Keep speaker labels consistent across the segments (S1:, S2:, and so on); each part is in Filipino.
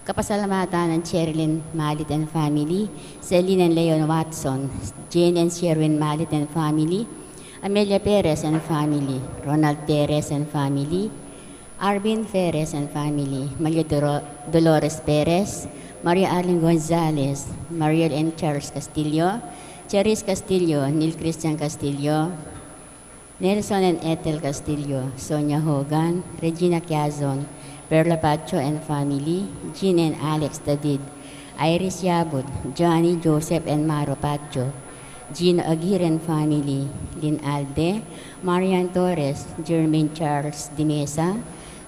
S1: Kapasalamatan ng Sherilyn Malit and family, Celine and Leon Watson, Jane and Sherwin Malit and family, Amelia Perez and family, Ronald Perez and family, Arvin Perez and family, Maria Dolores Perez, Maria Arlene Gonzalez, Mariel and Charles Castillo, Charis Castillo, Neil Christian Castillo, Nelson and Ethel Castillo, Sonia Hogan, Regina Quezon, Perla Pacho and family, Jean and Alex David, Iris Yabut, Johnny Joseph and Maro Pacho, Gino Aguirre and family, Lynn Alde, Marian Torres, Jermaine Charles de Mesa,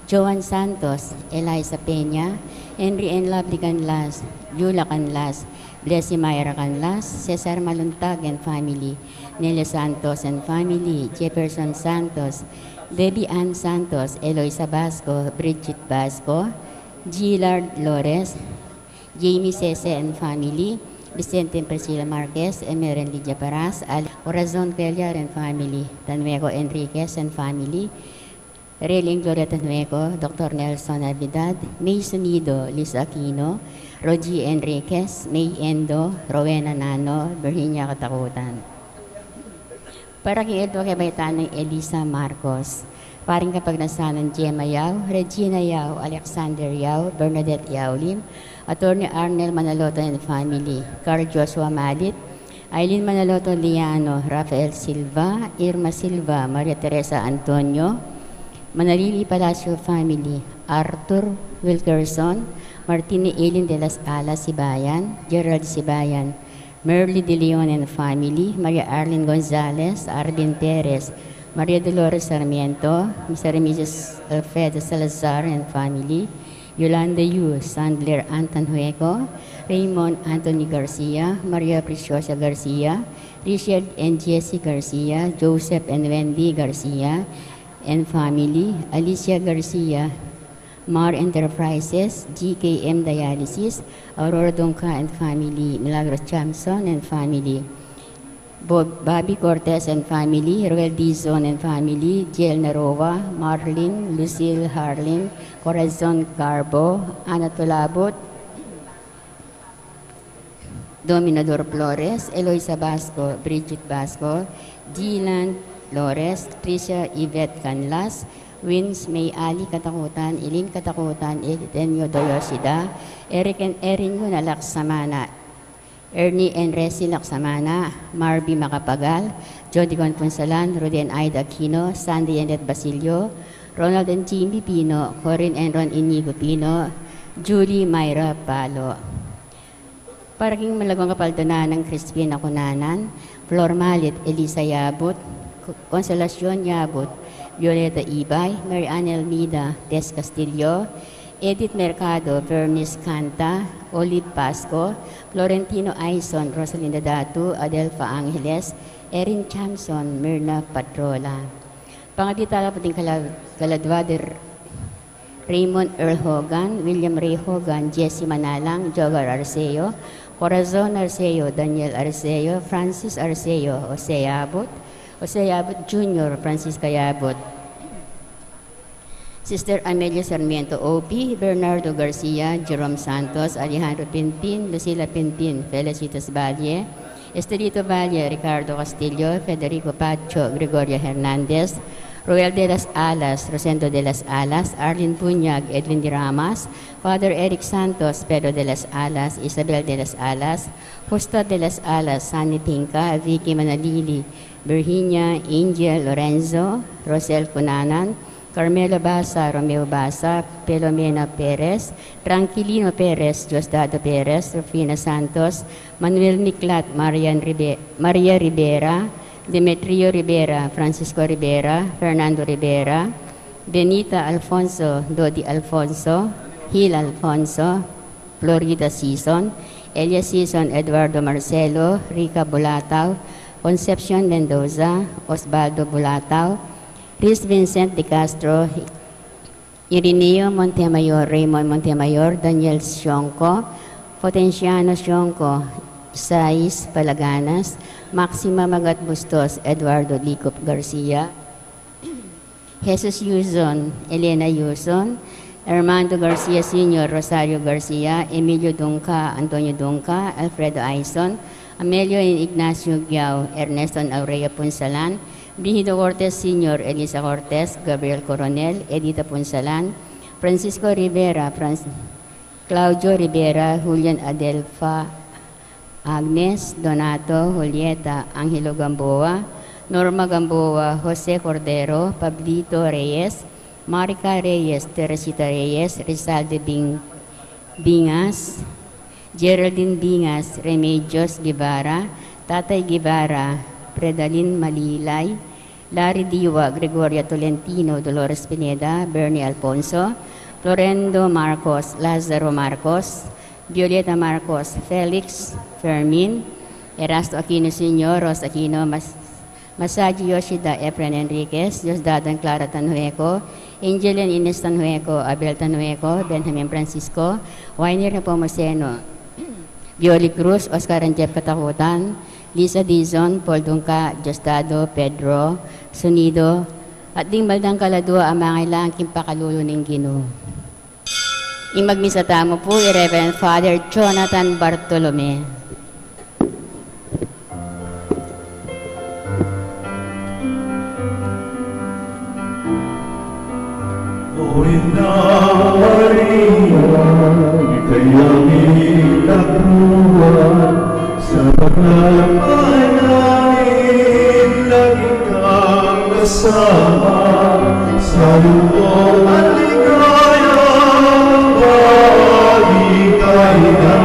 S1: Joan Santos, Eliza Peña, Henry and Lovely Canlas, Yula Canlas, Blessy Mayra Canlas, Cesar Maluntag and family, Nelia Santos and family, Jefferson Santos, Debbie Ann Santos, Eloisa Basco, Bridget Basco, Gillard Lores, Jamie Sese and family, Vicente and Priscilla Marquez, Emeren Lydia Paras, Corazon Pellar and family, Tanueco Enriquez and family, Reling Gloria Tanueco, Dr. Nelson Navidad, May Sunido, Liz Aquino, Rogie Enriquez, May Endo, Rowena Nano, Virginia Katakutan. Para kay Edwa Kabaitan ng Elisa Marcos, paring kapag nasanan Gemma Yao, Regina Yao, Alexander Yao, Bernadette Yao Lim, Attorney Arnel Manaloto and family, Carl Joshua Madit, Eileen Manaloto Liano, Rafael Silva, Irma Silva, Maria Teresa Antonio, Manalili Palacio family, Arthur Wilkerson, Martini Eileen de las Alas Sibayan, Gerald Sibayan, Merly De Leon and family, Maria Arlene Gonzalez, Arvin Perez, Maria Dolores Sarmiento, Mr. and Mrs. Alfredo Salazar and family, Yolanda Yu, Sandler Anton Hueco, Raymond Anthony Garcia, Maria Preciosa Garcia, Richard and Jessie Garcia, Joseph and Wendy Garcia and family, Alicia Garcia, Mar Enterprises, GKM Dialysis, Aurora Donca and family, Milagros Chamson and family, Bobby Cortez and family, Roel Dizon and family, Jiel Narova, Marlene, Lucille Harlin, Corazon Garbo, Ana Tolabot, Dominador Flores, Eloisa Basco, Bridget Basco, Dylan Flores, Tricia Yvette Canlas, Wins May Ali Katakutan, Ilin Katakutan, Edenio Doyosida, Eric and Erin Yuna Laksamana, Ernie and Resi Laksamana, Marby Macapagal, Jody Conpunsalan, Rudy and Ida Aquino, Sandy and Ed Basilio, Ronald and Jimmy Pino, Corinne and Ron Inigo Pino, Julie Myra Palo. Paraking malagong kapaltunan ng Crispina Kunanan, Flor Malit, Elisa Yabut, Consolacion Yabut, Violeta Ibay, Mary Ann Almeida, Tess Castillo, Edith Mercado, Vernice Canta, Olive Pasco, Florentino Aison, Rosalinda Datu, Adelfa Angeles, Erin Chamson, Myrna Patrola. Pangatitala puting Kaladwader, Raymond Earl Hogan, William Ray Hogan, Jesse Manalang, Jogar Arceo, Corazon Arceo, Daniel Arceo, Francis Arceo, Jose Abot Jr., Francisca Yabot, Sister Amelia Sarmiento O.P., Bernardo Garcia, Jerome Santos, Alejandro Pinpin, Lucila Pinpin, Felicitas Valle, Estelito Valle, Ricardo Castillo, Federico Pacho, Gregoria Hernandez, Roel de las Alas, Rosendo de las Alas, Arlene Puñag, Edwin de Ramas, Father Eric Santos, Pedro de las Alas, Isabel de las Alas, Justa de las Alas, Sunny Pinca, Vicky Manalili, Virginia, Angel Lorenzo, Rosel Cunanan, Carmelo Basa, Romeo Basa, Pelomena Perez, Tranquilino Perez, Diosdado Perez, Rufina Santos, Manuel Miklat, Maria Rivera, Demetrio Rivera, Francisco Rivera, Fernando Rivera, Benita Alfonso, Dodi Alfonso, Hil Alfonso, Florida Season, Elia Season, Eduardo Marcelo, Rica Bulatao, Concepcion Mendoza, Osvaldo Bulatao, Chris Vincent de Castro, Irineo Montemayor, Raymond Montemayor, Daniel Sionco, Potenciano Sionco, Sais Palaganas, Maxima Magat Bustos, Eduardo Licop Garcia, Jesus Yuzon, Elena Yuzon, Armando Garcia Sr., Rosario Garcia, Emilio Dungca, Antonio Dungca, Alfredo Aison, Amelio Ignacio Giao, Ernesto Aurea Punsalan, Brigido Cortez Sr., Elisa Cortez, Gabriel Coronel, Edita Punsalan, Francisco Rivera, Claudio Rivera, Julian Adelfa, Agnes, Donato, Julieta, Angelo Gamboa, Norma Gamboa, Jose Cordero, Pablito Reyes, Marica Reyes, Teresita Reyes, Rizalde Bingas, Geraldine Bingas, Remedios Guevara, Tatay Guevara, Predalin Malilay, Larry Diwa, Gregoria Tolentino, Dolores Pineda, Bernie Alfonso, Florendo Marcos, Lazaro Marcos, Violeta Marcos, Felix Fermin, Erasto Aquino Sr., Ros Aquino, Masaji Yoshida, Efren Enriquez, Diosdadan Clara Tanhueco, Angeline Ines Tanhueco, Abel Tanhueco, Benjamin Francisco, Wainer Nepomuceno, Violi Cruz, Oscar and Jeff Katakutan, Lisa Dizon, Paul Dungca, Diosdado, Pedro, Sunido, at ding maldang kaladua ang mga ilangking pakalulo ng Ginoo. Imagmisa tamo po, Reverend Father Jonathan Bartolome.
S2: Kayang itapuan sa paglalakbay namin, lagi kang kasama sa loob at ligaya. Baligay na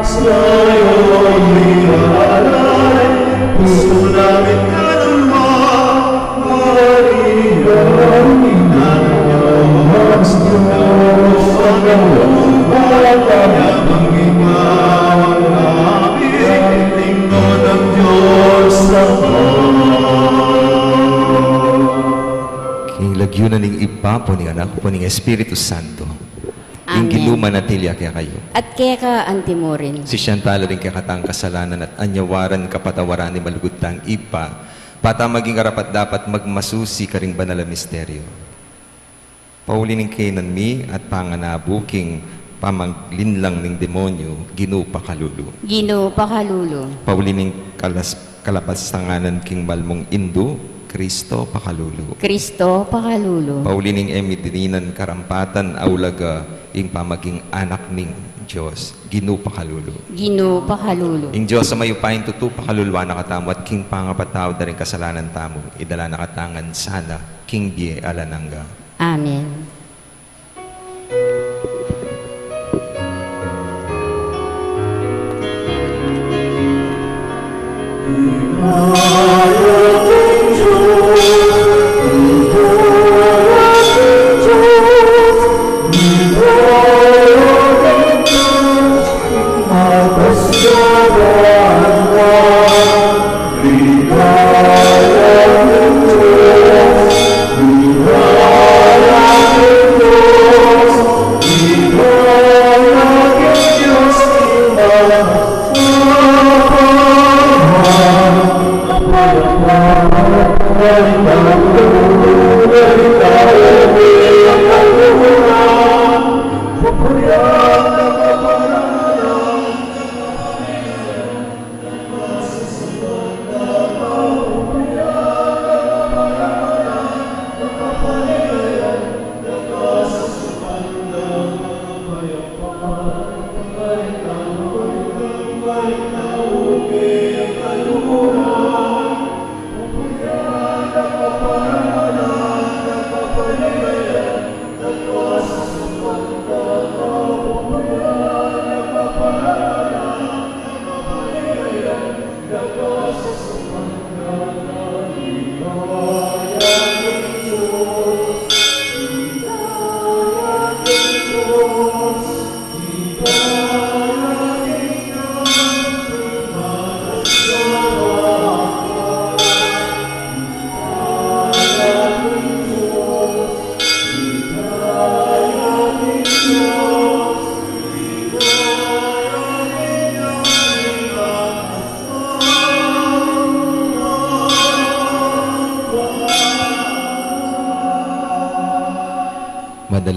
S2: sa iyong liwanag, gusto namin ka naman, Maria, inang Diyos, Diyos ang
S3: Lagyunan ng iba po ni anak po ng Espiritu Santo. Yung ginuman na tilya kaya kayo.
S1: At kaya ka antimurin.
S3: Si Shantala rin kaya katang kasalanan at anyawaran kapatawaran ni malugutang ipa. Pata maging karapat dapat magmasusi ka ring banal na misteryo. Pauli ng kainan mi at panganabuking pamanglinlang ng demonyo, ginupa kalulu.
S1: Ginupa kalulu.
S3: Pauli ng kalapastanganan king malmong Indo, Kristo pakalulu.
S1: Kristo pakalulu.
S3: Pauli ng emidininan karampatan aulaga ing pamaging anak ning Diyos, ginupa kalulu.
S1: Ginupa kalulu.
S3: Ing Diyos sa mayupain tutu pakalulwa nakatamo at king pangapataw da rin kasalanan tamo, idala nakatangan sana, king bie alananga.
S1: Amen.
S2: Hallelujah.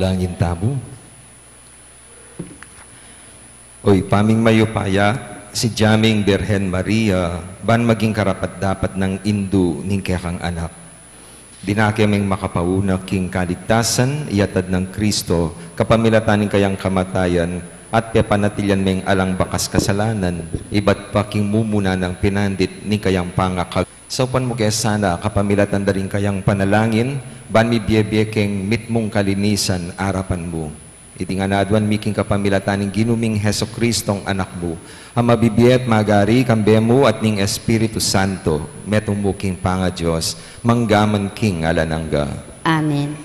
S3: Manalangin tamo. Oy, paming mayupaya, si Jaming Birhen Maria, ban maging karapat-dapat ng indu ning kekang anak. Dinakemeng makapauna king kaligtasan, iyatad ng Kristo, kapamilataning kayang kamatayan, at pepanatilyan meng alang bakas kasalanan, iba't pa king mumuna ng pinandit ni kayang pangakag. Saupan mo kaya sana, kapamilatan da rin kayang panalangin, ban mi biyebiyekeng mitmong kalinisan arapan mo. Iti nga naadwan miking kapamilataning ginuming Heso Kristong anak mo, ang mabibiyet magari kambemo at ning Espiritu Santo, metong muking panga Diyos, manggaman king alanangga.
S1: Amen.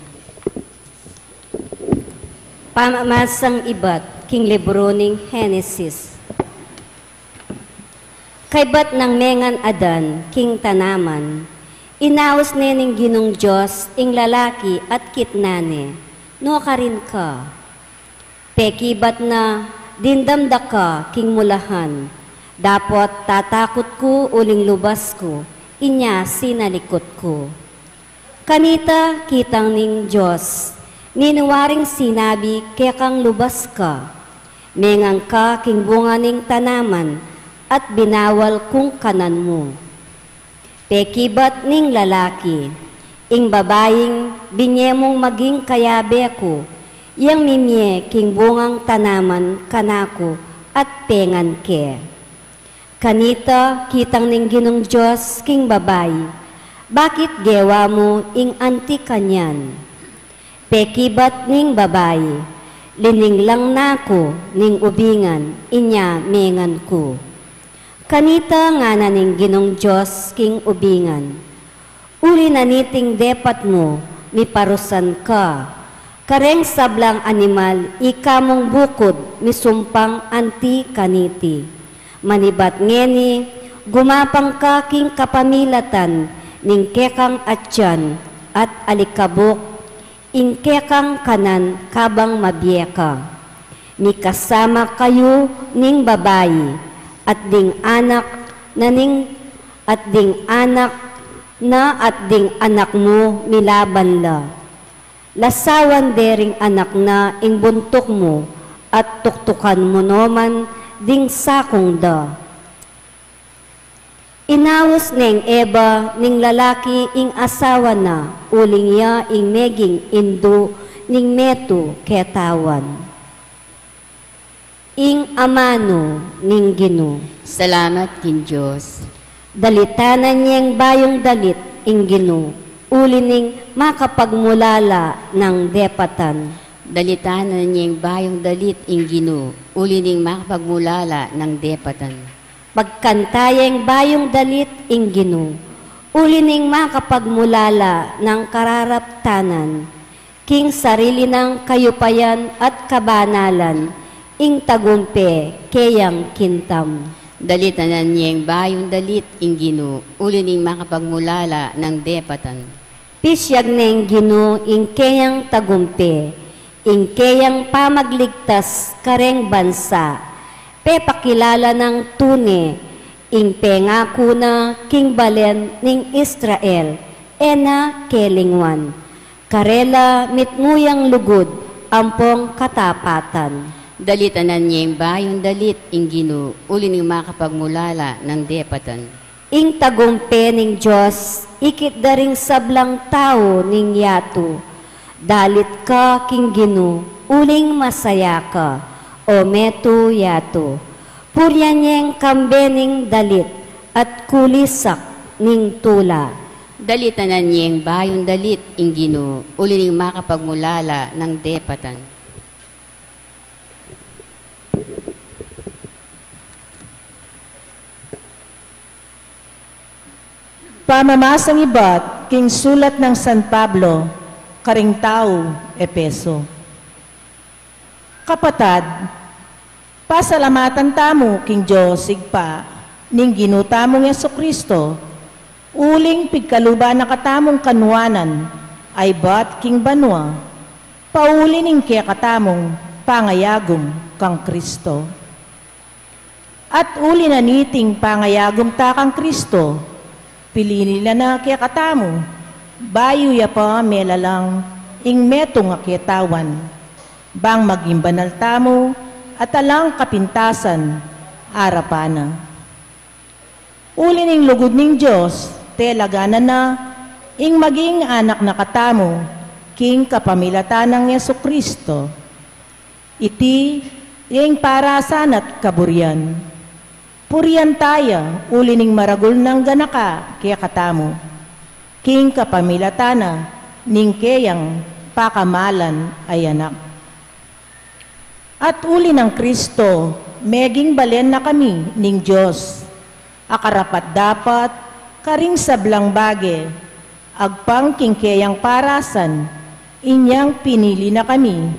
S4: Pamamasang ibat, king libro ning Henesis. Kaybat ng mengan adan, king tanaman, inaos nening ginong Diyos, ing lalaki at kitnane, no ka rin ka. Pekibat na dindamda ka, king mulahan, dapot tatakot ko uling lubas ko, inya sinalikot ko. Kanita kitang ning Diyos, ninuwaring sinabi kaya kang lubas ka, mengang ka king bunga ning tanaman, at binawal kung kanan mo. Pekibat ning lalaki, ing babaying binyemong maging kayabe ko, yang mimye king bungang tanaman kanako at pengan ke. Kanita kitang ning ginong Diyos king babay, bakit gewa mo ing anti kanyan? Pekibat ning babay, lining lang nako ning ubingan, inya mengan ko. Kanita nga na ning ginong Diyos king ubingan, uli na niting depat mo, miparusan ka. Kareng sablang animal, ikamong bukod, misumpang anti kaniti. Manibat ngeni, gumapang ka king kapamilatan, ning kekang atyan, at alikabok, ing kekang kanan, kabang mabiyeka. Mikasama kayo ning babayi, at ding anak na ning, at ding anak na at ding anak mo milaban la. Lasawan dering anak na ing buntok mo at tuktukan mo noman ding sakong da. Inawas ning Eva ning lalaki ing asawa na uling ya ing meging indo ning meto ketawan. Ing amano ning Gino.
S1: Salamat kin Diyos.
S4: Dalitanan niyang bayong dalit ing Gino. Uli ning makapagmulala ng depatan.
S1: Dalitanan niyang bayong dalit ing Ginoo, uli ning makapagmulala ng depatan.
S4: Pagkantayang bayong dalit ing Ginoo, uli ning makapagmulala ng kararaptanan, king sarili ng kayupayan at kabanalan, ing tagumpe kayang kintam.
S1: Dalitanan niyang bayong dalit ing Ginoo, uli ning makapagmulala ng depatan.
S4: Pisyag ning Ginoo ing kayang tagumpe, ing kayang pamagligtas kareng bansa, pepakilala ng tune, ing pengako na king balen ning Israel, ena kelingwan, karela mitnguyang lugod, ampong katapatan.
S1: Dalitanan niyang bayong dalit ing Ginoo, uli ning makapagmulala ng depatan.
S4: Ing tagumpe ning Diyos, ikit daring sablang tao ning yato. Dalit ka king Ginoo, uling masaya ka, o meto yato. Puryan niyang kambe ning dalit, at kulisak ning tula.
S1: Dalitanan niyang bayong dalit ing Ginoo, uli ning makapagmulala ng depatan.
S5: Pamamasang ibat, king sulat ng San Pablo, karing tao, Epeso. Kapatad, pasalamatan tamo, king Diyos, sigpa, ning ginutamong Yesu Kristo, uling pigkaluba na katamong kanuanan, ay bat king banwa, pauli ning kaya katamong pangayagom kang Kristo. At uli na niting pangayagom ta kang Kristo, pili nila na kaya katamo, bayo ya pa melalang ing metong akitawan, bang maging banal tamo at alang kapintasan, arapana. Uli ning lugod ning Diyos, telagana na, ing maging anak na katamo, king kapamilatan ng Yesu Kristo. Iti, ing parasan at kaburian. Purian taya, uli ning maragul ng ganaka, kaya katamo. King kapamilatana, ning kayang pakamalan ay anak. At uli ng Kristo, meging balen na kami ning Diyos. Akarapat dapat, karing sablang bage, agpang kingkeyang parasan, inyang pinili na kami,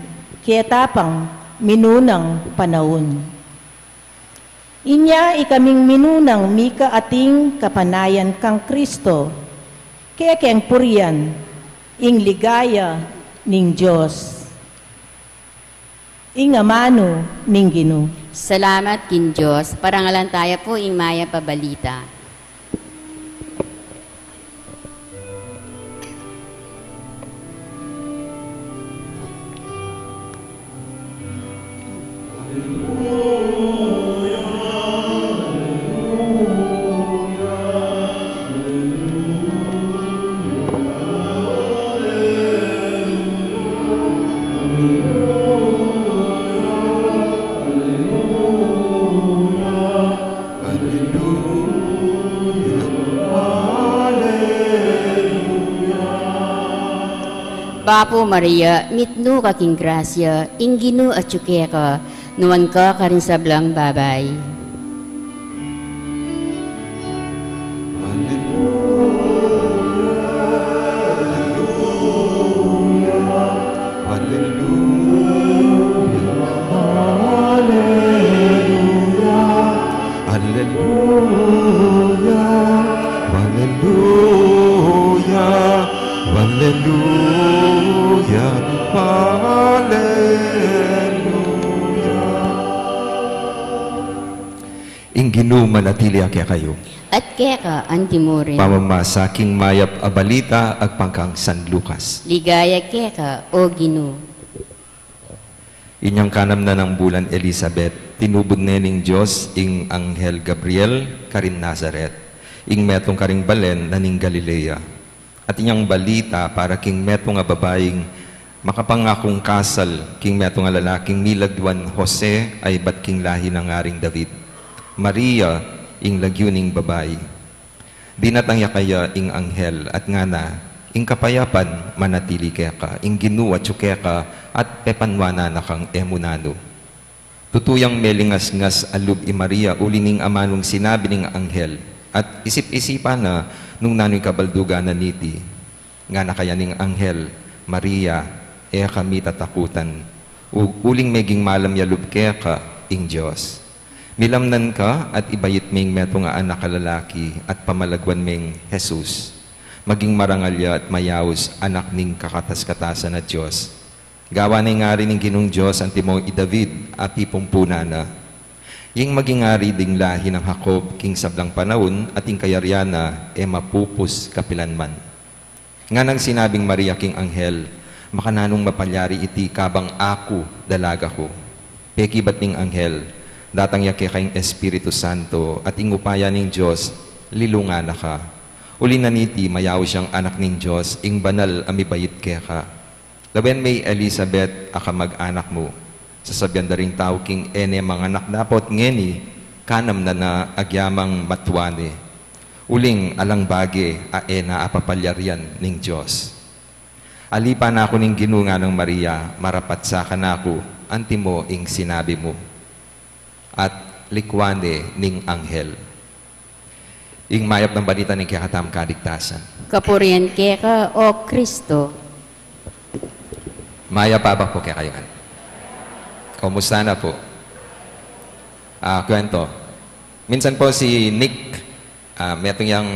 S5: kaya tapang minunang panahon. Inya ikaming minunang mika ating kapanayan kang Kristo, kaya keng purian, ing ligaya ning Diyos. Ing amano ning Ginoo.
S1: Salamat kin Diyos, parangalan tayo po ing maya pabalita. Bapo Maria, mitno ka king grasya, ing Ginoo at yuke ka, nuwan ka karin sablang babay.
S3: Ing Ginoo manatili kaya kayo.
S1: At kaya ka, antimurin.
S3: Pamamasa king mayap abalita agpangkang San Lucas.
S1: Ligaya kaya ka, o Ginoo.
S3: Inyang kanam na ng bulan Elizabeth, tinubod na ning Diyos ing Anghel Gabriel karin Nazaret, ing metong karing balen na ning Galilea. At inyang balita para king metong nga babaeng makapangakong kasal, king metong nga lalaking milagwan Jose ay bat king lahi ng aring David. Maria, ing lagyuning babae. Dinatangya kaya ing anghel at nga na, ing kapayapan manatili kaya ka, ing Ginoo at yuke ka, at pepanwana na kang emunano. Tutuyang melingas-ngas alub i Maria, ulining amanong sinabi ning anghel, at isip-isipan na nung nano'y kabalduga na niti. Nga na kaya ning anghel, Maria, kami tatakutan. Uling meging malam yalub kaya ka, ing Diyos. Milamnan ka at ibayit ming meto nga anak kalalaki at pamalagwan ming Jesus. Maging marangalya at mayawos anak ning kakatas-katasan na Diyos. Gawa na nga rin ng Ginong Diyos ang timong i-David at ipumpuna na. Yung maging ari ding lahi ng Jacob king sablang panahon at ing kayaryana mapupus kapilanman. Nga nang sinabing Maria king anghel, makananong mapalyari iti kabang ako dalaga ko. Peki ba't ning anghel? Datang yake kayong Espiritu Santo at ingupaya ning Diyos, lilunga na ka. Uli na niti, mayaw siyang anak ning Diyos, ing banal amibayit kaya ka. Lawen may Elizabeth, aka mag-anak mo. Sasabyan na rin tao king ene mga anak dapot ngeni, kanam na agyamang matwane. Uling alang bage, aena apapalyaryan ning Diyos. Alipa na ako ning ginunga ng Maria, marapat sa kanako, antimo ing sinabi mo. At likwane ning anghel. Ing mayap ng balita ng kakatam kaligtasan.
S1: Kapurian kaya ka, o Kristo.
S3: Maya pa ba po kaya kayo? Kumusta na po? Kwento. Minsan po si Nick, metong yung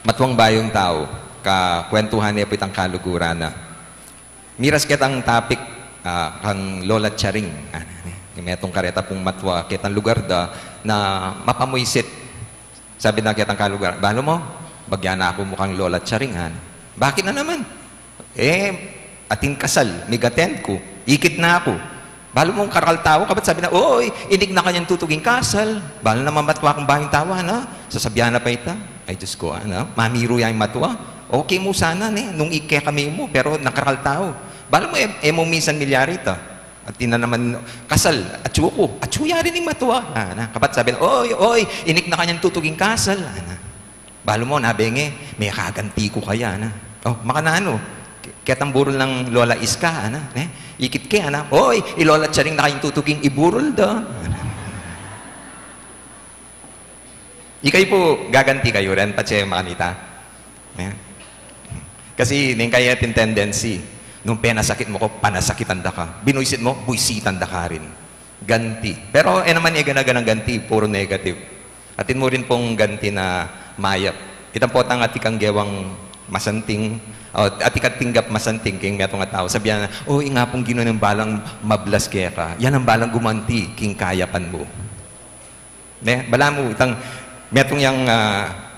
S3: matuwang bayong tao, kakwentuhan niya po itang kaluguran na. Miras kitang topic, kang Lola Charing. Metong kareta pong matwa kitang lugar da na mapamuisit. Sabi na kitang kalugar, balo mo, bagyan na ako mukhang Lola Charingan. Bakit na naman? ating kasal, migaten ko, ikit na ako. Balo mong karal tawa, kabat sabi na, oy, inig na kanyang tutuging kasal. Balo na mamatwa kong bahing tawa, na? Sasabihan na pa ita. Ay, Diyos ko, mamiro yung matwa. Okay mo sana, nung ike kami mo, pero nakaral tao. Balo mo, mo minsan milyarita. At tina naman, kasal, atsuo ko, atsuya rin yung matwa. Kabat sabi na, oy, inig na kanyang tutuging kasal. Balo mo, nabenge, may kaganti ko kaya, makanano, ketang burol ng Lola Iska, ikit ke, oy, ilola siya rin na kayong tutuging iburol da. Ikay po, gaganti kayo rin, patse makanita. Kasi, ning kaya tin tendency, nung penasakit mo ko, panasakitan da ka. Binuisit mo, buisitan da ka rin. Ganti. Pero, naman ganang ganti, puro negative. Atin mo rin pong ganti na mayap. Itang po tang atikang gewang masanting, atikat tinggap masanting king metong nga tao. Sabihan na, nga pong gino ng balang mablas kaya ka. Yan ang balang gumanti, king kayapan mo. Bala mo, itang metong yung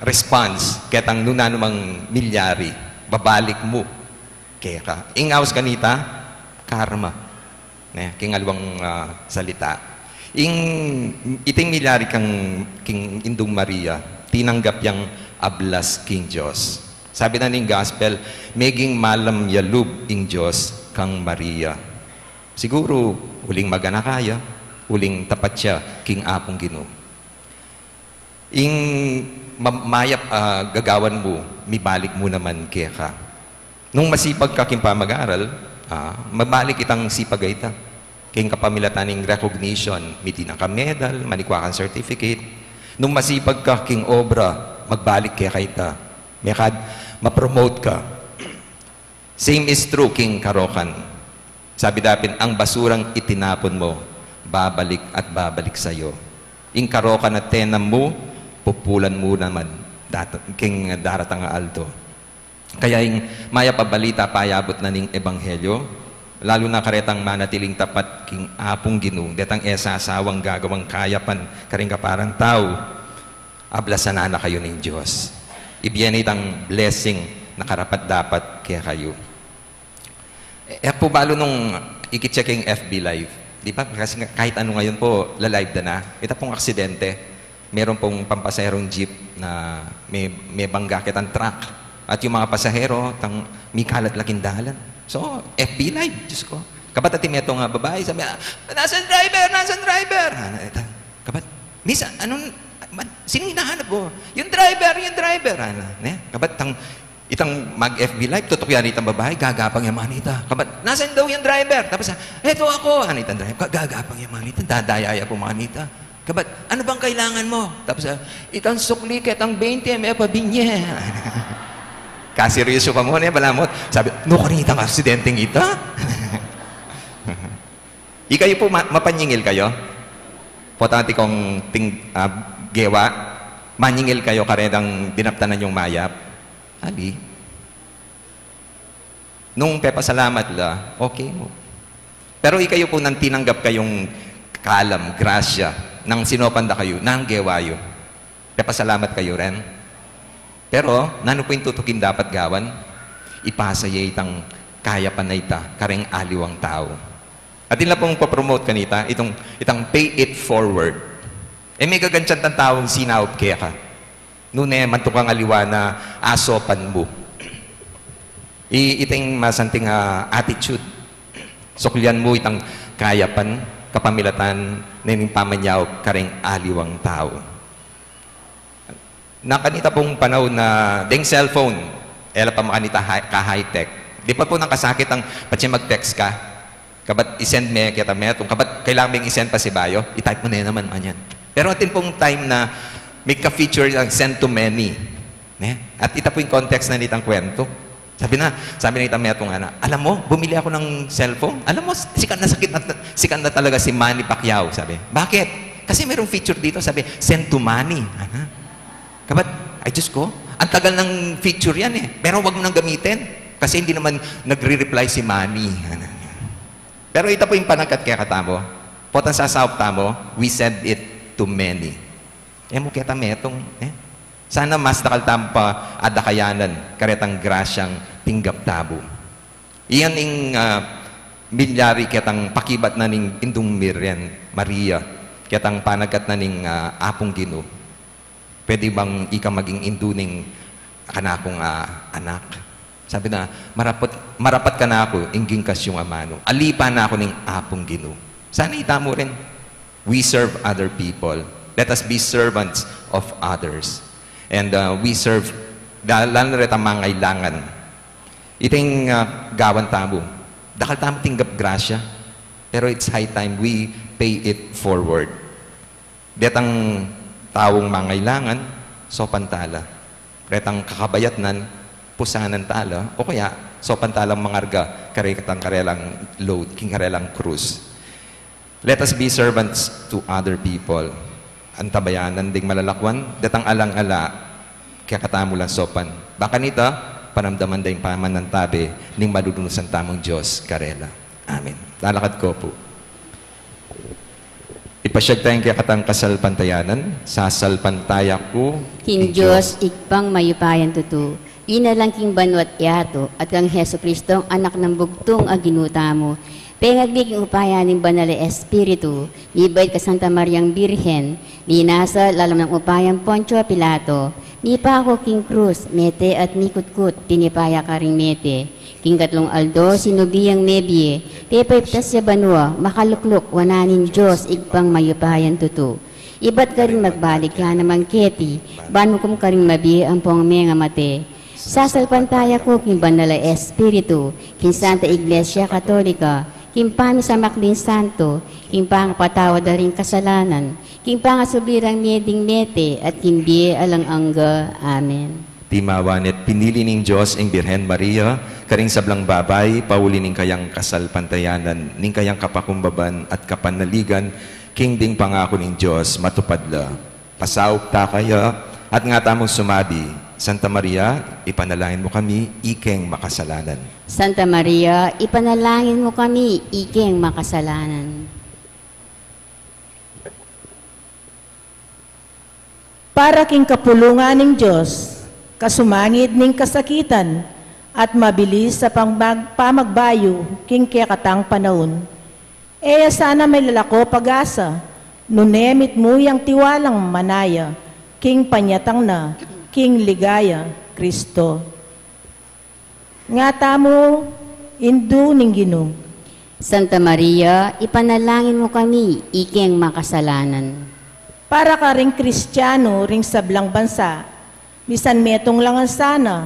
S3: response, ketang nunanumang milyari, babalik mo kaya ka. Ingaws kanita, karma. King alwang salita. Iting milyari kang king Indong Maria, tinanggap yung ablas king Diyos. Sabi na ning gospel, meging malam yalub ing Diyos kang Maria. Siguro, uling magana kaya, uling tapat siya king apong Ginoo. Ing mayap gagawan mo, mibalik mo naman kaya ka. Nung masipag ka king pamag-aaral, mabalik itang sipag ita. King kapamilatan ning recognition, mitinang ka medal, manikwa kang certificate. Nung masipag ka king obra, magbalik kaya kaita. Mekad, ma-promote ka. Same is true, King Karokan. Sabi dapin, ang basurang itinapon mo, babalik at babalik sa'yo. Ing Karokan at tenam mo, pupulan mo naman, King daratang alto. Kaya yung maya pabalita, payabot na ning ebanghelyo, lalo na karetang manatiling tapat, King Apong Ginoo, detang esasawang gagawang kayapan, karing kaparang tao, ablasan na kayo ng Diyos. Ibiyan itang blessing na karapat dapat kaya kayo. Po balo nung ikitcheck yung FB Live, di ba? Kasi kahit ano ngayon po, la-live na. Ito pong aksidente, meron pong pampasaherong jeep na may bangga kitang truck. At yung mga pasahero, may kalat laking dalan. So, FB Live, Diyos ko. Kapat at metong babae, sabi, nasan driver? Nasan driver? Kapat, misa, anong, sino hinahanap mo? Yung driver. Kabat, itang mag-FB Live, tutok yan itang babae, gagapang yung manita. Kabat, nasan daw yung driver? Tapos, eto ako. Itang driver, gagapang yung manita, dadayaya po manita. Kabat, ano bang kailangan mo? Tapos, itang sukli, itang 20 ml pabinye. Kasiryoso ka mo, balamot. Sabi, kanitang aksidenteng ita? Ikayo po, mapanyingil kayo? Potati kong gewa, manyingil kayo karedang dinaptanan yung mayap. Ali. Nung pepasalamat la, okay mo. Pero ikayo po nang tinanggap kayong kalam, grasya, nang sinopanda kayo, nang gewayo. Pepasalamat kayo rin. Pero, nano po yung tutukin dapat gawan? Ipasaya itang kaya pa na ita, kareng aliwang tao. At nila pong papromote kanita, itang pay it forward. May gagansyan ng taong sinawag kaya ka. Noon mantukang aliwa na asopan mo. Itang masanting attitude. Suklian mo itang kayapan, kapamilatan, na yung pamanyaw, kareng aliwang tao. Nakanita pong panahon na ding cellphone, ela pa makanita ka-high-tech. Di pa po nakasakit ang patsi mag-text ka. Kabat isend me, kita metong, kabat kailangan bing isend pa si Bayo, itype mo na naman man yan. Pero atin pong time na may ka-feature ang send to many. At ita po yung context na nitang kwento. Sabi na itang metong alam mo, bumili ako ng cellphone. Alam mo, sikat na talaga si Manny Pacquiao. Sabi, bakit? Kasi mayroong feature dito, sabi, send to money. Kabat, ay Diyos ko, ang tagal ng feature yan pero wag mo nang gamitin. Kasi hindi naman nagre-reply si Manny. Pero ito po yung panagkat kaya katamo. Potang sasawap tamo, we send it to many. Mo kita metong, Sana mas nakal tampa adakayanan, karetang grasyang tinggap tabo. Iyan ing milyari kitang pakibat na ning indung Miriam, Maria, kitang panagat na ning apong Ginoo. Pwede bang ika maging induning kanakong anak? Sabi na, marapat ka na ako, ingging kas yung amano. Alipa na ako ning apong Ginoo. Sana itamo rin. We serve other people. Let us be servants of others. And we serve, lalo rin ang mga kailangan. Iting gawan tamo. Dakal tamo tinggap grasya. Pero it's high time we pay it forward. Detang taong mangailangan, so pantala. Retang kakabayatnan, pusanan tala, o kaya, so pantalang mangarga, karekatang karelang load, king karelang cruise. Let us be servants to other people. Antabayanan ding malalakwan, datang alang-ala, kaya katamo lang sopan. Baka nita, panamdaman ding paman ng tabi, ning madudunusan tamang Diyos, karela. Amen. Lalakad ko po. Ipasyag tayong kaya katang kasalpantayanan, sasalpantaya ko,
S1: King Diyos, ikpang mayupayan tutu. Inalang king banwat yato, at kang Heso Kristo, anak ng bugtong aginuta mo. Pengagbiking upayaning banal Espiritu, mibait ka Santa Mariang Birhen, linasa lalam ng upayang Poncio Pilato, ni pa ako King Cruz, mete at mikutkut, tinipaya ka ring mete. King Katlong Aldo, sinubiyang nebye, tepayptas sa banwa, makalukluk, wananin Diyos, igpang mayupayan tutu. Iba't ka rin magbalik ka naman keti, banukom ka rin mabi ang pong mga mate. Sasalpantaya ko king banal Espiritu, king Santa Iglesia Katolika, king pamisamak din santo, king pangapatawad na rin kasalanan, king pangasubirang meding mete, at king biye alang angga. Amen.
S3: Timawanit, pinili ning Diyos ing Birhen Maria, karing sablang babay, pauli ning kayang kasalpantayanan, ning kayang kapakumbaban at kapanaligan, king ding pangako ning Diyos, matupadla. Pasaop ta kaya, at nga tamong sumabi, Santa Maria, ipanalangin mo kami, ikeng makasalanan.
S1: Santa Maria, ipanalangin mo kami, ikeng makasalanan.
S5: Para king kapulungan ng Diyos, kasumangid ning kasakitan, at mabilis sa pamagbayo, king kekatang panahon. Eya sana may lalako pag-asa, nunemit mo yang tiwalang manaya, king panyatang na, king ligaya, Kristo. Nga tamo, indu ning Ginoo.
S1: Santa Maria, ipanalangin mo kami, ikeng makasalanan.
S5: Para ka ring Kristiyano, ring sablang bansa, bisan metong langan sana,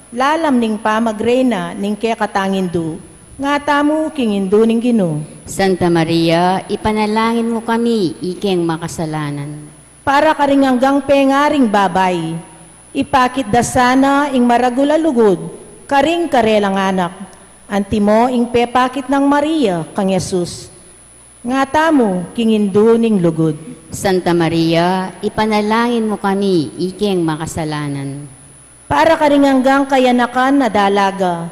S5: lalam ning pamagrena, ning kekatangindu, nga tamo, king indu ning Ginoo.
S1: Santa Maria, ipanalangin mo kami, ikeng makasalanan.
S5: Para ka ring hanggang pengaring babay, ipakit da sana ing maragulalugod, karing karelang anak, antimo ing pepakit ng Maria, kang Yesus. Nga tamo, kingindu ning lugod.
S1: Santa Maria, ipanalangin mo kami, ikeng makasalanan.
S5: Para ka ring hanggang kayanakan na dalaga,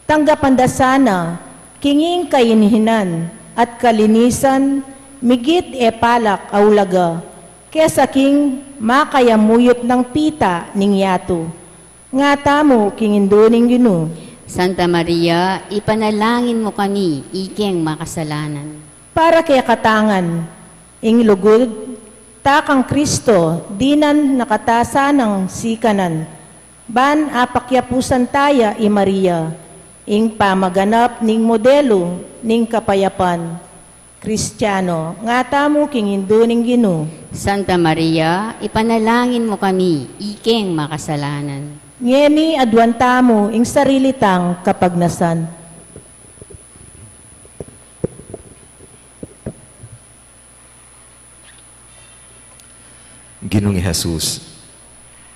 S5: tanggapan da sana, kinging kayinhinan, at kalinisan, migit e palak aulaga, kesa king makayamuyot ng pita ning yato. Nga tamo, kingindu ning Ginoo.
S1: Santa Maria, ipanalangin mo kami, ikeng makasalanan.
S5: Para kaya katangan, ing lugod, takang Kristo, dinan nakatasa ng sikanan, ban apakyapusan taya i Maria, ing pamaganap ning modelo, ning kapayapan, Kristiyano, nga tamo kingindu ning Ginoo.
S1: Santa Maria, ipanalangin mo kami, ikeng makasalanan.
S5: Ngeni adwan tamo ing sarilitang kapagnasan.
S3: Ginong Jesus,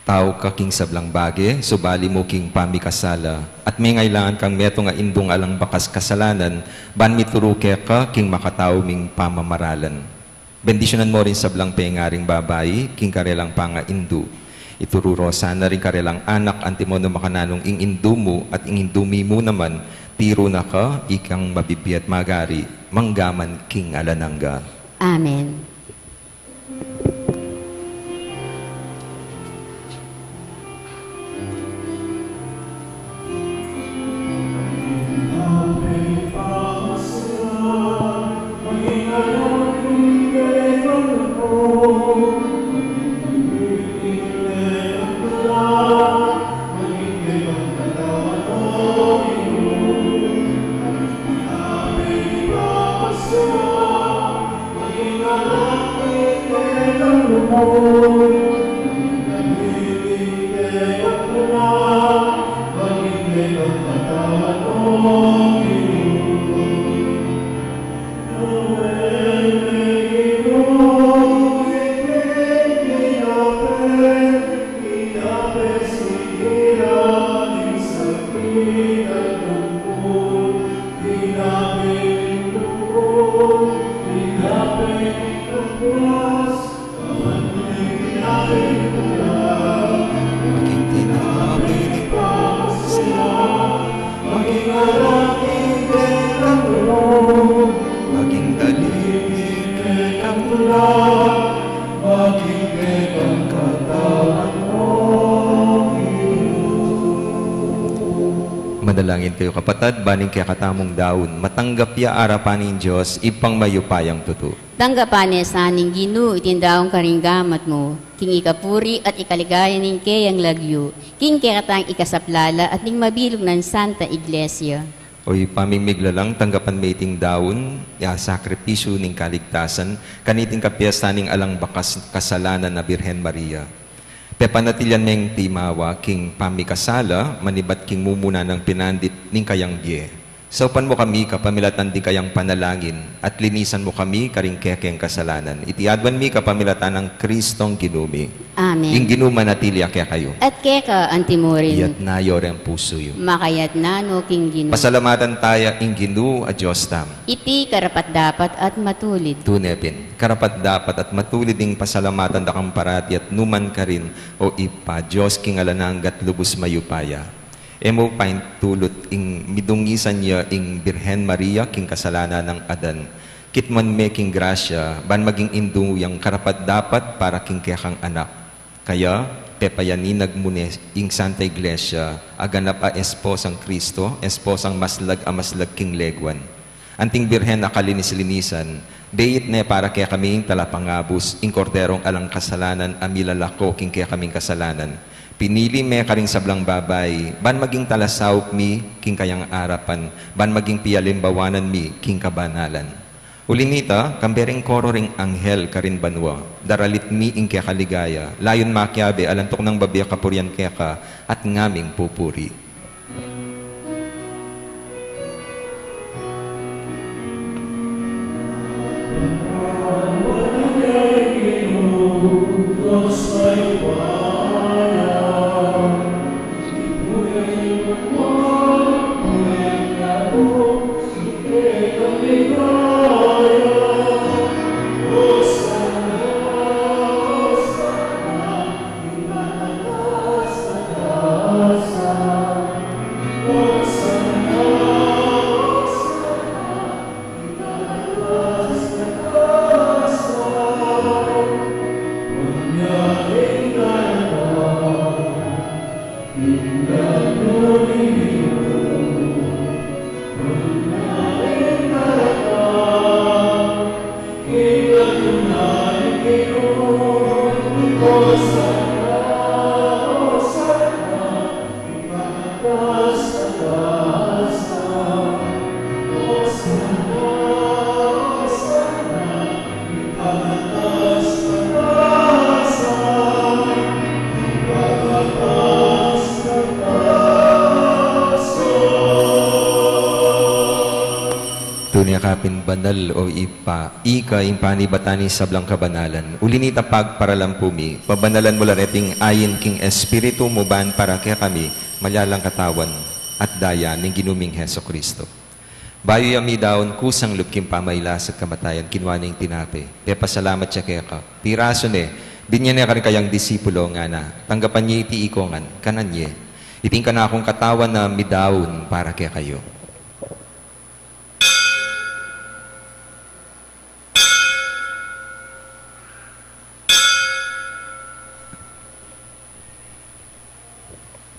S3: tao ka king sablang bage, subali mo king pamikasala, at may ngailangan kang meto nga indong alang bakas kasalanan, ban mituruke ka king makatao ming pamamaralan. Bendisyonan mo rin sablang pengaring babae, king karelang panga indu. Itururo sana rin karelang anak, antimo na makananong ing indu mo at ing indumi mo naman, tiro na ka, ikang mabibiyat magari, manggaman king alanangga.
S1: Amen.
S3: Maging tinapin maging alapin ang tulong, maging dalig ang tulong, maging ang katawan mo. Manalangin kayo kapatid, baning kaya katamong daon, matanggap ya arapanin Diyos, ipang mayupayang tuto.
S1: Tanggapan niya sa aning Ginoo, itindaong karinggamat mo. King ikapuri at ikaligaya ning kayang lagyo. King kayatang ikasaplala at ning mabilog ng Santa Iglesia.
S3: Oy pamimiglalang tanggapan maiting daon, ya sakripisyo ning kaligtasan, kaniting kapiesta ning alang bakas kasalanan na Birhen Maria. Pepanatilyan ning timawa, king pamikasala, manibat king mumuna ng pinandit ning kayang bye. Saupan mo kami kapamilatan di kayang panalangin at linisan mo kami karing kekeng kasalanan. Itiadwan mi kapamilatan ng Kristong Ginumi.
S1: Amen.
S3: Ing Ginuma natilya kaya kayo.
S1: At keka antimurin.
S3: Iyat na yore ang puso yo.
S1: Makayat na no King Ginoo.
S3: Pasalamatan tayo ing Ginu a Diyos tam.
S1: Iti karapat dapat at matulid.
S3: Tunepin, karapat dapat at matulid ing pasalamatan da kang parati at numan ka rin o ipa Diyos king alananggat lubos mayupaya. Emo pain tulot ing midungisan niya ing Birhen Maria king kasalanan ng Adan. Kitman me king grasya, ban maging indu yang karapat dapat para king kekang anak. Kaya, pepayaninag mune ing Santa Iglesia, aganap a esposang Kristo, esposang maslag king legwan. Anting Birhen akalinis-linisan, deyit ne para kaya kaming talapangabus, ing korderong alang kasalanan, amilalako king kaya kaming kasalanan. Pinili me karing sablang babay, ban maging talasawp mi, king kayang arapan, ban maging piyalimbawanan mi, king kabanalan. Ulinita, kambering kororing anghel karin banwa, daralit mi ing kaya kaligaya, layon makyabe, alantok ng babiya kapuryan kaya ka, at ngaming pupuri. Kapin banal o ipa, ika ing panibatani sablang kabanalan. Ulinita pagparalampumi, pabanalan mo lareting ayin king espiritu mo ban para kaya kami, malyalang katawan at daya ng ginuming Heso Kristo. Bayo yami daon kusang lupkim pamayla sa kamatayan, kinwaning tinape. Pasalamat siya kaya ka. Piraso ne, binyan niya ka rin kayang disipulo nga na, tanggapan niya iti ikongan, kanan niya. Iting ka na akong katawan na midaon para kaya kayo.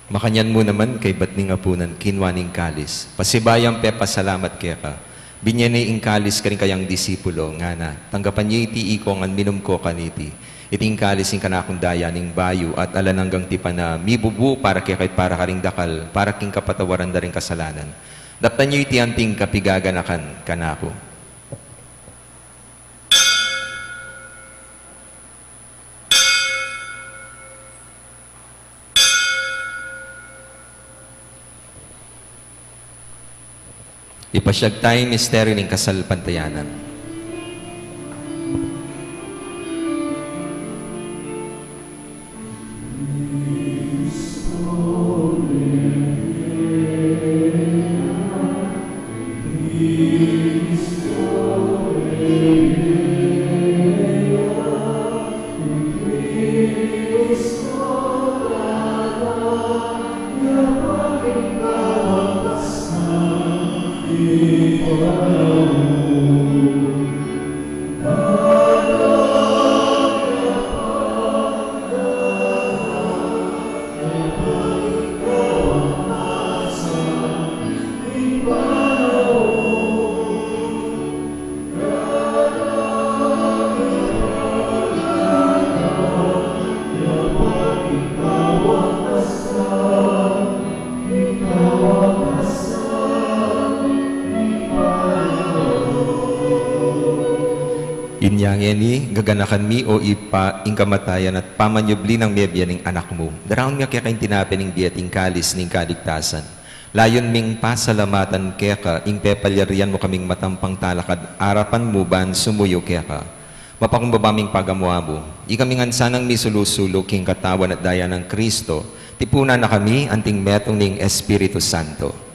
S3: Makanyan mo naman kay batning apunan, kinwaning kalis. Pasibayang pasalamat kaya ka. Binyani ing kalis ka rin kayang disipulo, nga na, tanggapan niya iti ikongan minum ko kaniti. Iting kalis ing kanakong daya ning bayo at alananggang tipa na mibubu para kaya kahit para karing dakal, para king kapatawaran da rin kasalanan. Daptan niyo iti anting kapigaganakan kanako. Ipasyag tayo misteryo ng kasalpantayanan. Inyangeni, gaganakan mi o ipa, ing kamatayan at pamanyubli ng mebya ng anak mo. Daraon nga kaya kain tinapin ng biyating kalis ng kaligtasan. Layon ming pasalamatan kaya ka, ing pepalyarian mo kaming matampang talakad, arapan mo ban sumuyo kaya ka. Mapakumbabaming pagamuha mo. Ikaming ansanang mi sulusulo king katawan at daya ng Kristo, tipunan na kami anting metong ning Espiritu Santo.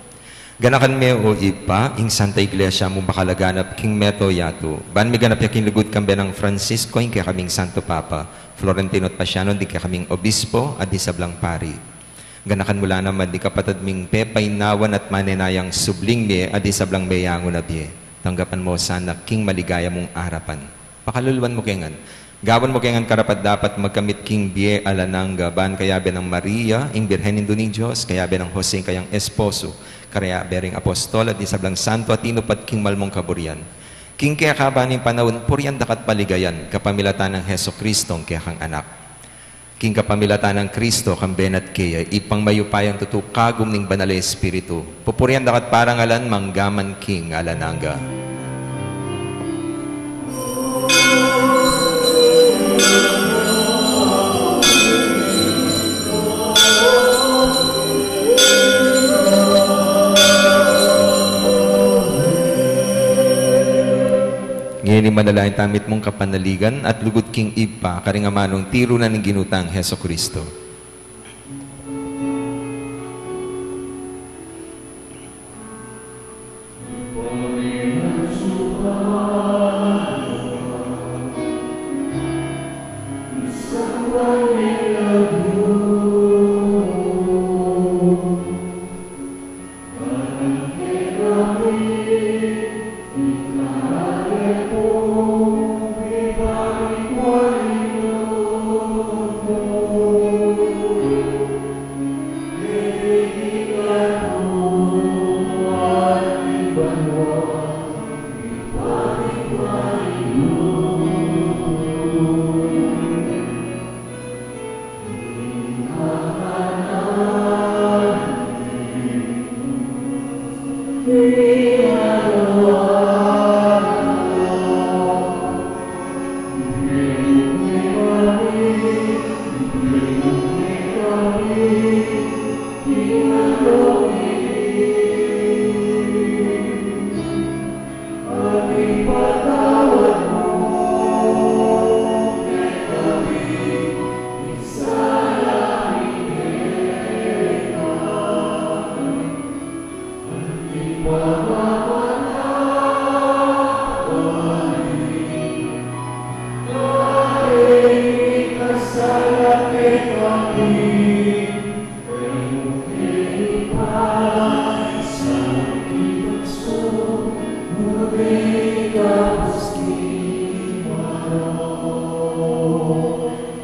S3: Ganakan me o ipa, ing Santa Iglesia mo bakalaganap king meto yato. Ban mi ganap yaking lugod kambe ng Francisco, ing kaya kaming Santo Papa, Florentino at Pasiano, di kaya kaming Obispo at di sablang pari. Ganakan mula naman di kapatid ming pepay nawan at manenayang subling me at di sablang meyango na biye. Tanggapan mo sana king maligaya mong arapan. Pakaluluan mo kengan. Gawan mo kengan karapat dapat magkamit king biye alananga, ban kayabe ng Maria, ing Birhenin Duning Diyos, kayabe ng Jose kayang esposo, karaya bering apostol at isablang santo at inupat king malmong kaburian. King kaya kabaning panahon, purian dakat paligayan, kapamilatan ng Heso Kristong kaya kang anak. King kapamilatan ng Kristo, kang benat kaya, ipang mayupayang tutukagum ning banal espiritu. Pupurian dakat parangalan, manggaman king alananga. Ngayon manalain tamit mong kapanaligan at lugod king ipa, karingamanong tiro na ng ginutang Heso Kristo.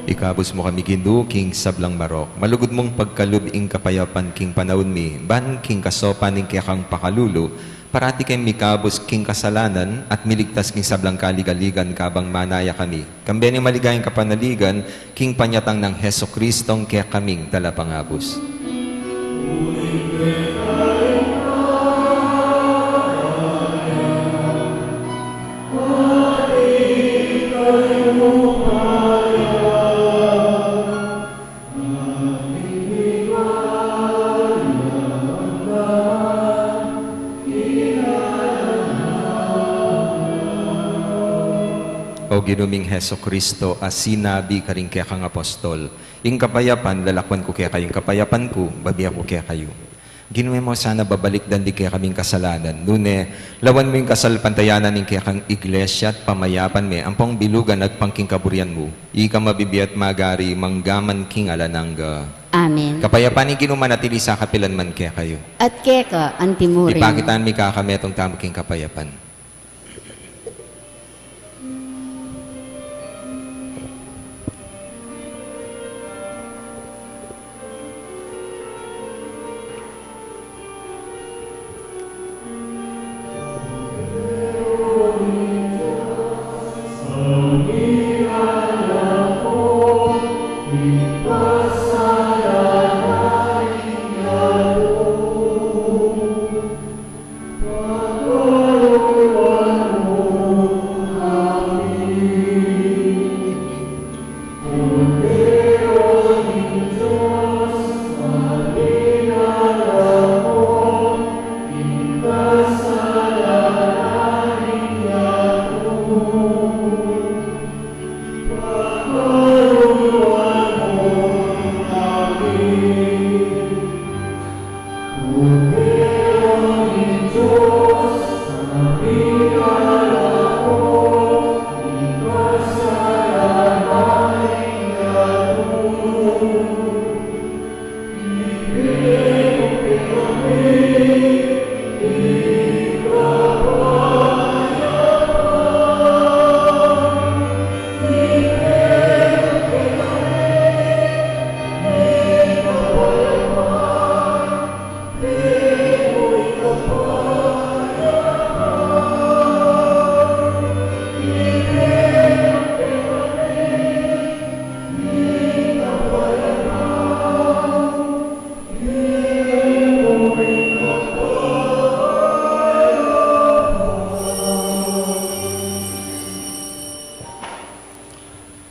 S3: Ikabos mo kami Ginoo king sablang marok. Malugod mong pagkalub ing kapayapan king panahon mi. Ban king kasopan ing kayakang pakalulu. Parati kay mikabos king kasalanan at miligtas king sablang kaligaligan kabang manaya kami. Kambe ni maligayang kapanaligan king panyatang ng Heso Kristong kaya kaming talapangabos.
S2: Yeah.
S3: O ginuming Heso Kristo, as sinabi ka rin kaya kang apostol, ing kapayapan, lalakwan ko kaya kayong kapayapan ko, babiya ko kaya kayo. Ginuwi mo sana babalik dan di kaya kaming kasalanan. Nune, lawan mo yung kasalpantayanan ng kaya kang iglesia at pamayapan me, ang pang bilugan at pangking kaburian mo. Ika mabibiyat magari, manggaman king alanangga.
S1: Amen.
S3: Kapayapan ni ginumanatili sa kapilan man kaya kayo.
S1: At keka, antimurin.
S3: Ipakitaan mi kakametong tamo king kapayapan.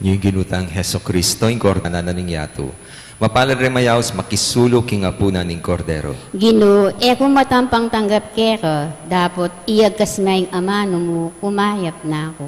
S3: Yung ginutang Heso Kristo, yung kordana ng yato. Mapalad rin mayaos, makisulo king apuna ng kordero.
S1: Gino, kung matampang tanggap keka, dapat iyagkas maing amano mo, kumayap na ako.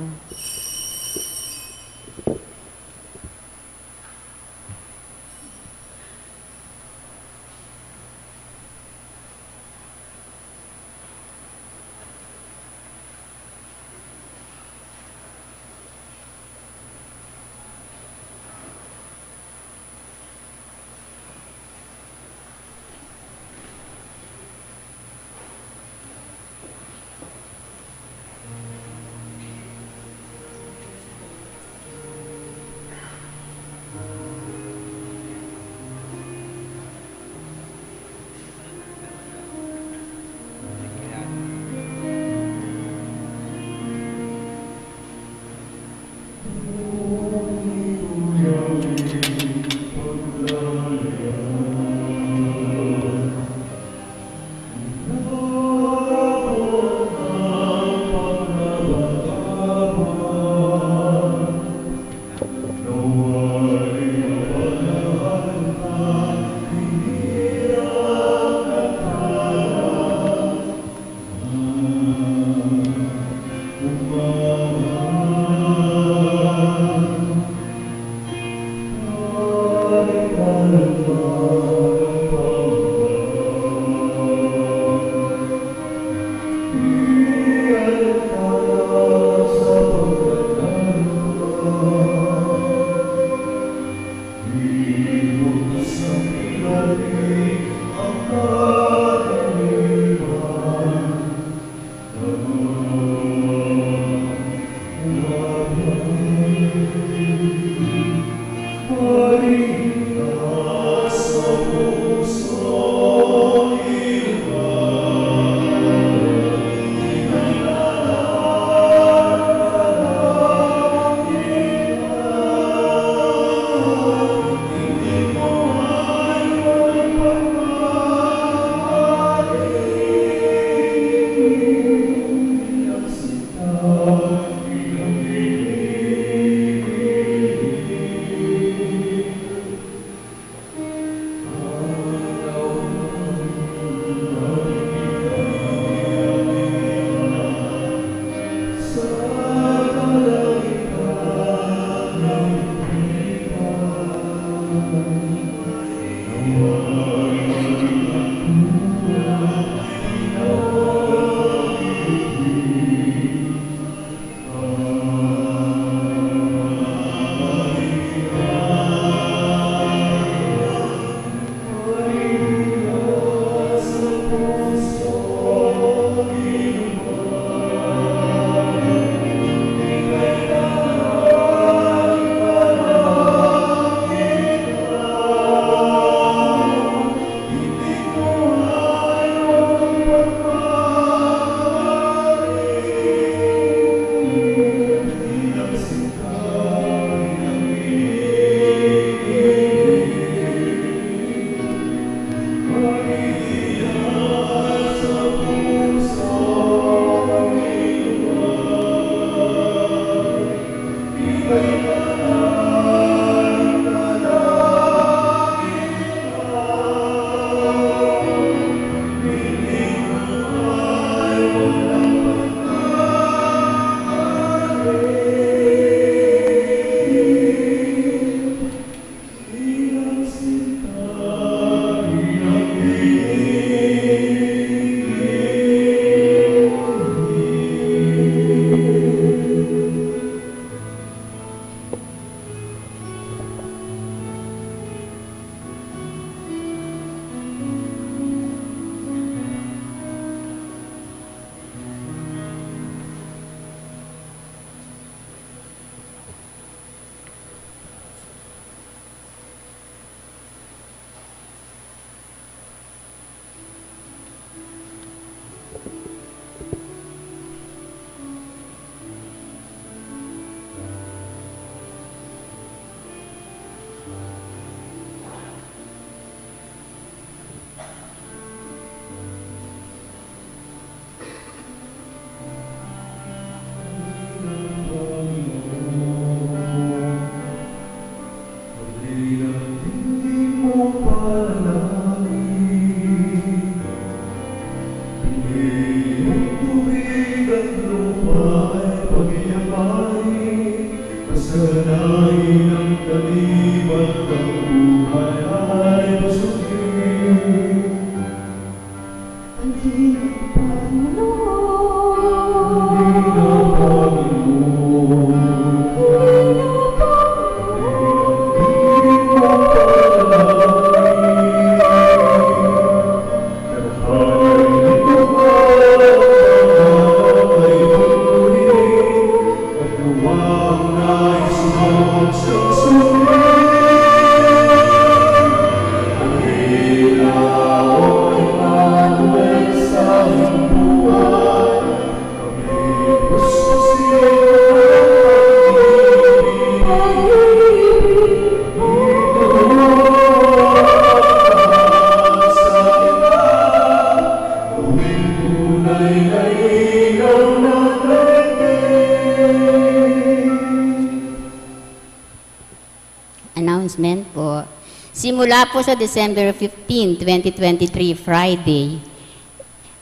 S1: announcement po. Simula po sa December 15, 2023, Friday,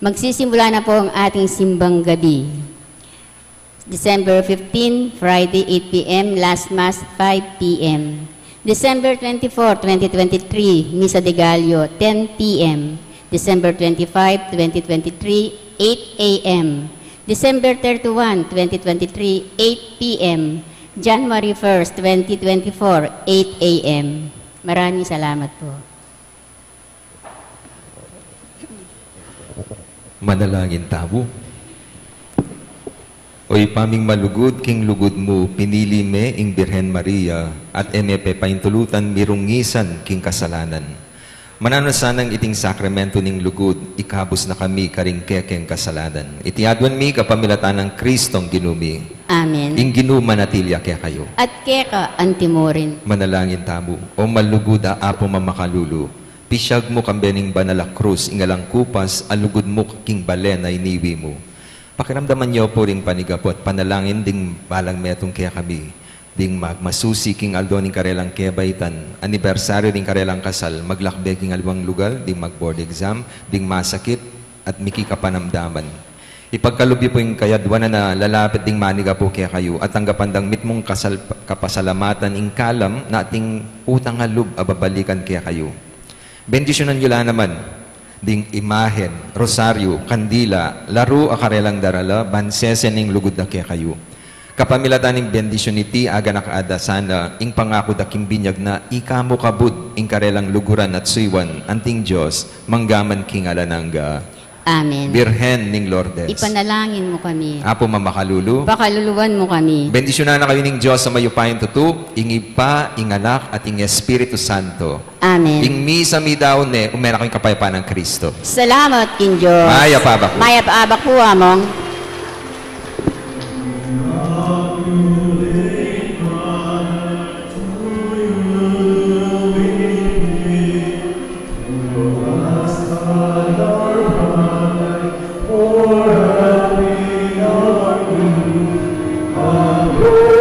S1: magsisimula na po ang ating simbang gabi. December 15, Friday, 8 p.m., last Mass, 5 p.m. December 24, 2023, Misa de Gallo, 10 p.m. December 25, 2023, 8 a.m. December 31, 2023, 8 p.m. January 1st, 2024, 8 a.m. Maraming salamat po.
S3: Manalangin tabo. Oy paming malugod king lugod mo, pinili me ing Birhen Maria, at emepe paintulutan mirungisan king kasalanan. Mananasanang iting sakramento ning lugod, ikabos na kami karing kekeng kasalanan. Itiadwan mi kapamilatan ng Kristong ginumi.
S1: Amen.
S3: Ing ginumanatilya kaya kayo.
S1: At keka antimorin.
S3: Manalangin tamo, o maluguda apo mamakalulu. Pisyag mo kambening banala krus, ingalang kupas, alugod mo king balen ay niwi mo. Pakiramdaman niyo po ring panigapo at panalangin ding balang metong kaya kami. Ding magmasusi king aldo ning karelang kebaitan, anibersaryo ning karelang kasal, maglakbe king alwang lugar, ding mag-board exam, ding masakit, at miki kapanamdaman. Ipagkalubi po yung kayadwan na lalapit ding maniga po kaya kayo, at tanggapandang mitmong kapasalamatan ing kalam na ating utang halub ababalikan kaya kayo. Bendisyonan nyo lang naman, ding imahen, rosaryo, kandila, laro akarelang darala, bansesen ning lugod na kaya kayo. Kapamilatan ng bendisyon iti aga nakaada sana ing pangako daking binyag na ikamo kabud ing karelang luguran at suiwan anting Diyos manggaman king alanangga.
S1: Amen.
S3: Birhen ning Lourdes.
S1: Ipanalangin mo kami.
S3: Apo mamakalulu.
S1: Pakaluluwan mo kami.
S3: Bendisyonan na kayo ning Diyos sa mayupayin tutu, ing Ipa, ing Anak, at ing Espiritu Santo.
S1: Amen.
S3: Ing misa mi daw ne, umena kayong kapayapaan ng Kristo.
S1: Salamat, King Diyos.
S3: Maya pa ba ko?
S1: Maya pa ba ko, among?
S2: Oh,